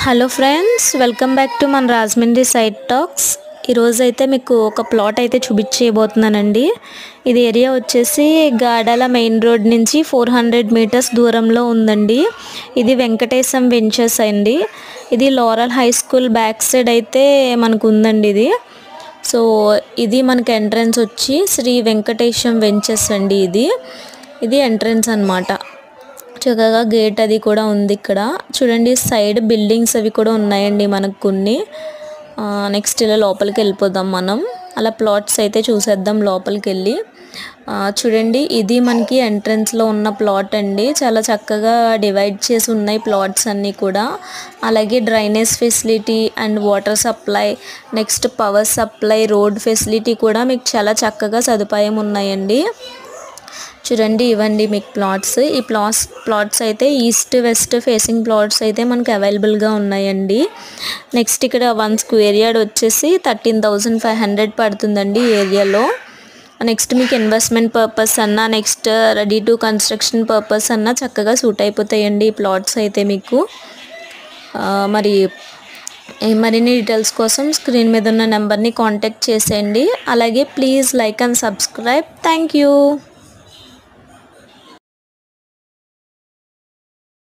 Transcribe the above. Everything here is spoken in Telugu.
Hello friends, welcome back to మన రాజమండ్రి సైట్ టాక్స్. ఈరోజు అయితే మీకు ఒక ప్లాట్ అయితే చూపించబోతున్నానండి. ఇది ఏరియా వచ్చేసి గాడాల మెయిన్ రోడ్ నుంచి 400 మీటర్స్ దూరంలో ఉందండి. ఇది వెంకటేశం వెంచర్స్ అండి. ఇది L'Oreal high school back side అయితే మనకు ఉందండి ఇది. సో ఇది మనకి ఎంట్రన్స్ వచ్చి శ్రీ వెంకటేశం వెంచర్స్ అండి. ఇది ఎంట్రన్స్ అన్నమాట. చక్కగా గేట్ అది కూడా ఉంది. ఇక్కడ చూడండి, సైడ్ బిల్డింగ్స్ అవి కూడా ఉన్నాయండి మనకు కొన్ని. నెక్స్ట్ ఇలా లోపలికి వెళ్ళిపోదాం మనం. అలా ప్లాట్స్ అయితే చూసేద్దాం లోపలికి వెళ్ళి. చూడండి, ఇది మనకి ఎంట్రన్స్లో ఉన్న ప్లాట్ అండి. చాలా చక్కగా డివైడ్ చేసి ఉన్నాయి ప్లాట్స్ అన్నీ కూడా. అలాగే drainage facility and water supply, next power supply, road facility కూడా మీకు చాలా చక్కగా సదుపాయం ఉన్నాయండి. చూడండి, ఇవ్వండి మీకు ప్లాట్స్. ఈ ప్లాట్స్ అయితే ఈస్ట్ వెస్ట్ ఫేసింగ్ ప్లాట్స్ అయితే మనకు అవైలబుల్గా ఉన్నాయండి. నెక్స్ట్ ఇక్కడ 1 స్క్వేర్ యార్డ్ వచ్చేసి 13,500 పడుతుందండి ఏరియాలో. నెక్స్ట్ మీకు ఇన్వెస్ట్మెంట్ పర్పస్ అన్నా, next ready to construction purpose అన్నా చక్కగా సూట్ అయిపోతాయండి ఈ ప్లాట్స్ అయితే మీకు. మరిన్ని డీటెయిల్స్ కోసం స్క్రీన్ మీద ఉన్న నెంబర్ని కాంటాక్ట్ చేసేయండి. అలాగే please like and subscribe. Thank you.